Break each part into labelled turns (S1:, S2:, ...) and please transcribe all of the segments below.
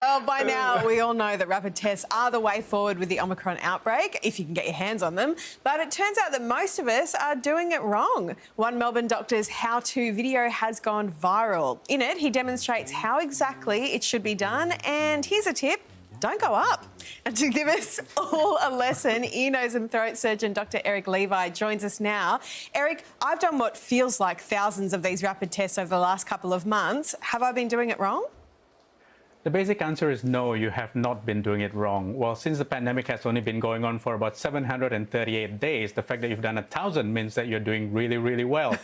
S1: Well, by now, we all know that rapid tests are the way forward with the Omicron outbreak, if you can get your hands on them. But it turns out that most of us are doing it wrong. One Melbourne doctor's how-to video has gone viral. In it, he demonstrates how exactly it should be done. And here's a tip. Don't go up. And to give us all a lesson, ear, nose and throat surgeon Dr Eric Levi joins us now. Eric, I've done what feels like thousands of these rapid tests over the last couple of months. Have I been doing it wrong?
S2: The basic answer is no, you have not been doing it wrong. Well, since the pandemic has only been going on for about 738 days, the fact that you've done 1,000 means that you're doing really, really well.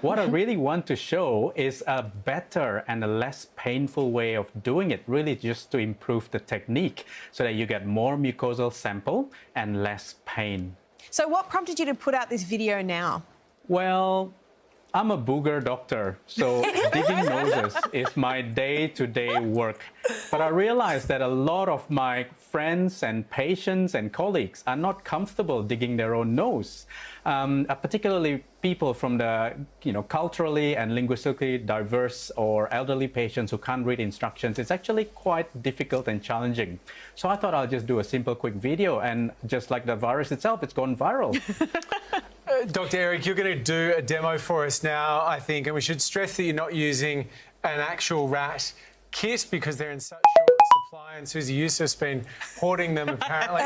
S2: What I really want to show is a better and a less painful way of doing it, really just to improve the technique so that you get more mucosal sample and less pain.
S1: So what prompted you to put out this video now?
S2: Well, I'm a booger doctor, so digging noses is my day-to-day work. But I realized that a lot of my friends and patients and colleagues are not comfortable digging their own nose, particularly people from the culturally and linguistically diverse or elderly patients who can't read instructions. It's actually quite difficult and challenging. So I thought I'll just do a simple, quick video, and just like the virus itself, it's gone viral.
S3: Dr. Eric, you're going to do a demo for us now, I think, and we should stress that you're not using an actual rat kit because they're in such short supply, and Susie Youssef's been hoarding them, apparently.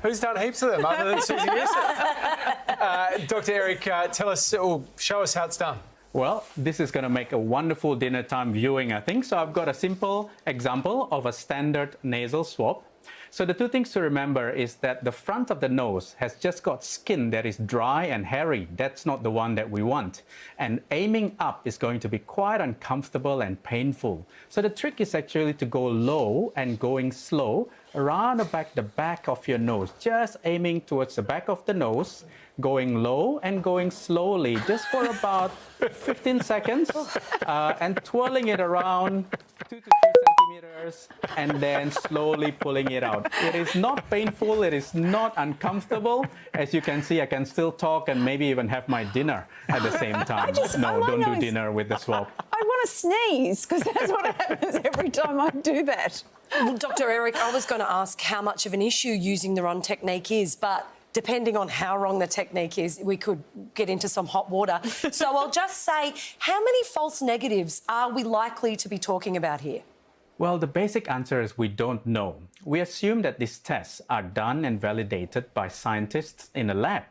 S3: Who's done heaps of them other than Susie Youssef? Dr. Eric, tell us, or show us how it's done.
S2: Well, this is going to make a wonderful dinner time viewing, I think. So I've got a simple example of a standard nasal swab. So the two things to remember is that the front of the nose has just got skin that is dry and hairy. That's not the one that we want. And aiming up is going to be quite uncomfortable and painful. So the trick is actually to go low and going slow around the back of your nose, just aiming towards the back of the nose, going low and going slowly, just for about 15 seconds, and twirling it around 2 to 3 centimeters, and then slowly pulling it out. It is not painful, it is not uncomfortable. As you can see, I can still talk and maybe even have my dinner at the same time. No, don't do dinner with the swab.
S4: I want to sneeze, because that's what happens every time I do that.
S5: Well, Dr. Eric, I was going to ask how much of an issue using the wrong technique is, but depending on how wrong the technique is, we could get into some hot water. So I'll just say, how many false negatives are we likely to be talking about here?
S2: Well, the basic answer is we don't know. We assume that these tests are done and validated by scientists in a lab.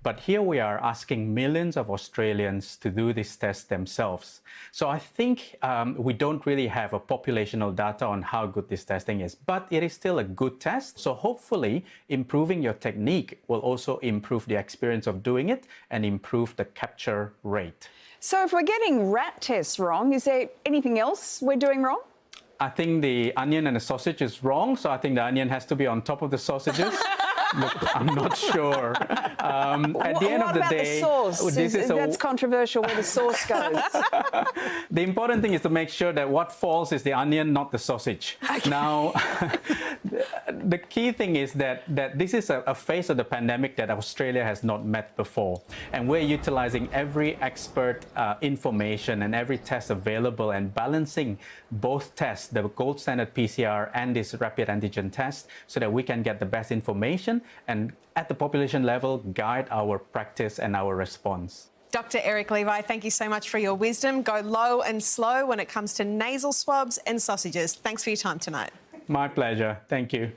S2: But here we are asking millions of Australians to do this test themselves. So I think we don't really have a populational data on how good this testing is, but it is still a good test. So hopefully improving your technique will also improve the experience of doing it and improve the capture rate.
S4: So if we're getting rat tests wrong, is there anything else we're doing wrong?
S2: I think the onion and the sausage is wrong, so I think the onion has to be on top of the sausages. Look, I'm not sure. At the end of the day,
S4: the sauce? That's controversial where the sauce goes.
S2: The important thing is to make sure that what falls is the onion, not the sausage. Okay. Now, the key thing is that this is a phase of the pandemic that Australia has not met before. And we're utilizing every expert information and every test available and balancing both tests, the gold standard PCR and this rapid antigen test, so that we can get the best information and at the population level guide our practice and our response.
S1: Dr Eric Levi, thank you so much for your wisdom. Go low and slow when it comes to nasal swabs and sausages. Thanks for your time tonight.
S2: My pleasure. Thank you.